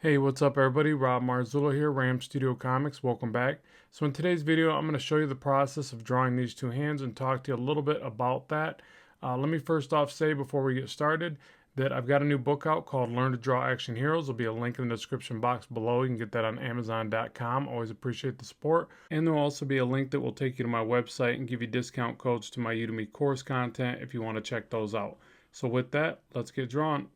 Hey, what's up everybody? Rob Marzullo here, Ram Studio Comics. Welcome back. So in today's video, I'm going to show you the process of drawing these two hands and talk to you a little bit about that. Let me first off say before we get started that I've got a new book out called Learn to Draw Action Heroes. There'll be a link in the description box below. You can get that on Amazon.com. Always appreciate the support. And there'll also be a link that will take you to my website and give you discount codes to my Udemy course content if you want to check those out. So with that, let's get drawn.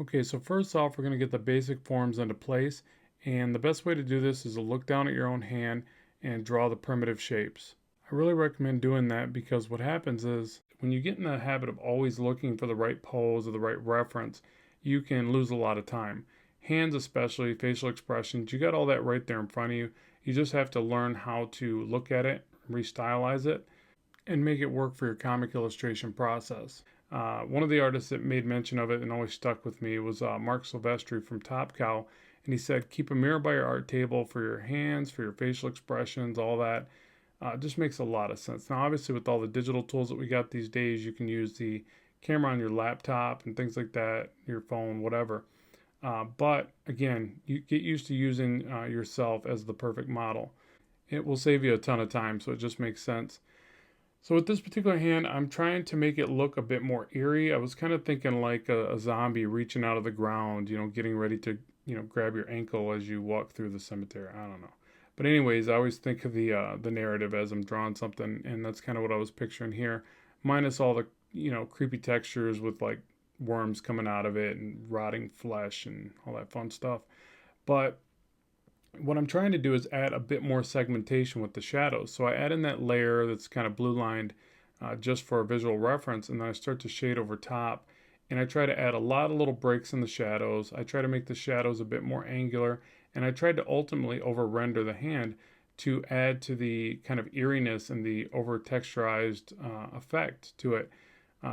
Okay, so first off, we're going to get the basic forms into place. And the best way to do this is to look down at your own hand and draw the primitive shapes. I really recommend doing that because what happens is when you get in the habit of always looking for the right pose or the right reference, you can lose a lot of time. Hands especially, facial expressions, you got all that right there in front of you. You just have to learn how to look at it, restylize it, and make it work for your comic illustration process. One of the artists that made mention of it and always stuck with me was Mark Silvestri from Top Cow. And he said, keep a mirror by your art table for your hands, for your facial expressions, all that. It just makes a lot of sense. Now, obviously, with all the digital tools that we got these days, you can use the camera on your laptop and things like that, your phone, whatever. But again, you get used to using yourself as the perfect model. It will save you a ton of time, so it just makes sense. So with this particular hand, I'm trying to make it look a bit more eerie. I was kind of thinking like a zombie reaching out of the ground, getting ready to, grab your ankle as you walk through the cemetery. I don't know. But anyways, I always think of the narrative as I'm drawing something, and that's kind of what I was picturing here, minus all the, creepy textures with like worms coming out of it and rotting flesh and all that fun stuff. But what I'm trying to do is add a bit more segmentation with the shadows. So I add in that layer that's kind of blue lined just for a visual reference, and then I start to shade over top. And I try to add a lot of little breaks in the shadows. I try to make the shadows a bit more angular, and I tried to ultimately over render the hand to add to the kind of eeriness and the over texturized effect to it.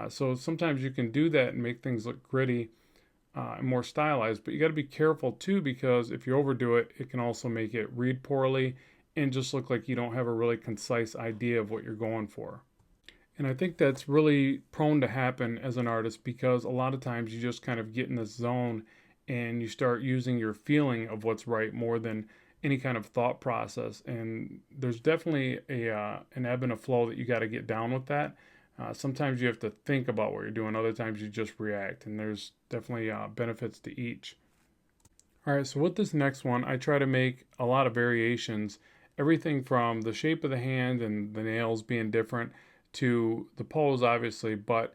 So sometimes you can do that and make things look gritty and more stylized, but you got to be careful too, because if you overdo it, it can also make it read poorly and just look like you don't have a really concise idea of what you're going for. And I think that's really prone to happen as an artist because a lot of times you just kind of get in this zone and you start using your feeling of what's right more than any kind of thought process. And there's definitely an ebb and a flow that you got to get down with that. Sometimes you have to think about what you're doing. Other times you just react, and there's definitely benefits to each. All right, so with this next one, I try to make a lot of variations. Everything from the shape of the hand and the nails being different to the pose, obviously, but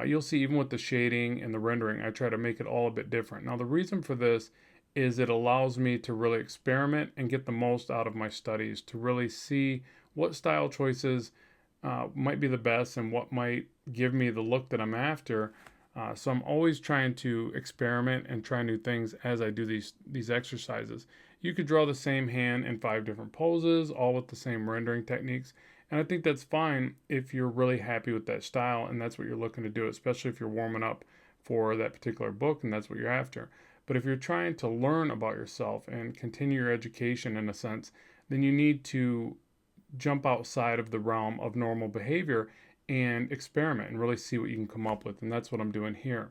you'll see even with the shading and the rendering, I try to make it all a bit different. Now, the reason for this is it allows me to really experiment and get the most out of my studies, to really see what style choices might be the best and what might give me the look that I'm after. So I'm always trying to experiment and try new things as I do these exercises. You could draw the same hand in 5 different poses, all with the same rendering techniques. And I think that's fine if you're really happy with that style and that's what you're looking to do, especially if you're warming up for that particular book and that's what you're after. But if you're trying to learn about yourself and continue your education in a sense, then you need to jump outside of the realm of normal behavior and experiment and really see what you can come up with. And that's what I'm doing here.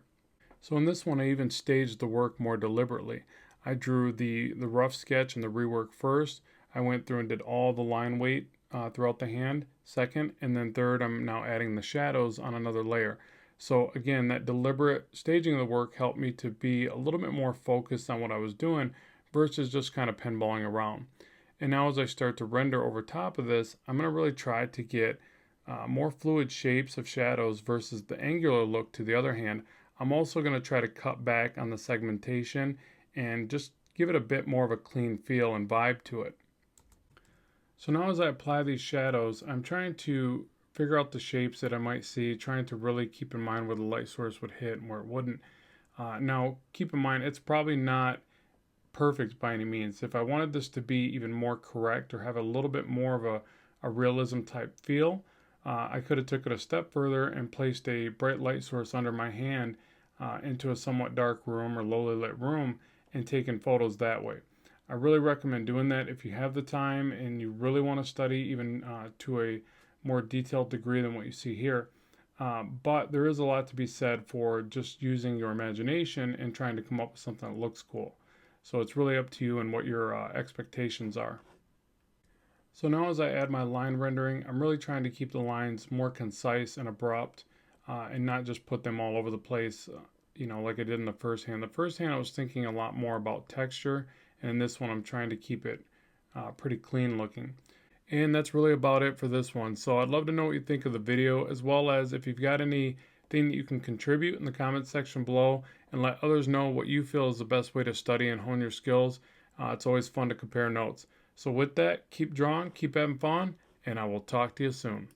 So in this one, I even staged the work more deliberately. I drew the rough sketch and the rework first. I went through and did all the line weight throughout the hand second, and then third, I'm now adding the shadows on another layer. So again, that deliberate staging of the work helped me to be a little bit more focused on what I was doing versus just kind of pinballing around. And now as I start to render over top of this, I'm going to really try to get more fluid shapes of shadows versus the angular look. To the other hand, I'm also going to try to cut back on the segmentation and just give it a bit more of a clean feel and vibe to it. So now as I apply these shadows, I'm trying to figure out the shapes that I might see, trying to really keep in mind where the light source would hit and where it wouldn't. Now, keep in mind, it's probably not perfect by any means. If I wanted this to be even more correct or have a little bit more of a realism type feel, I could have took it a step further and placed a bright light source under my hand into a somewhat dark room or lowly lit room and taken photos that way. I really recommend doing that if you have the time and you really want to study even to a more detailed degree than what you see here. But there is a lot to be said for just using your imagination and trying to come up with something that looks cool. So it's really up to you and what your expectations are. So now as I add my line rendering, I'm really trying to keep the lines more concise and abrupt and not just put them all over the place, like I did in the first hand. The first hand I was thinking a lot more about texture, and in this one I'm trying to keep it pretty clean looking. And that's really about it for this one. So I'd love to know what you think of the video, as well as if you've got anything that you can contribute in the comment section below, and let others know what you feel is the best way to study and hone your skills. It's always fun to compare notes. So with that, keep drawing, keep having fun, and I will talk to you soon.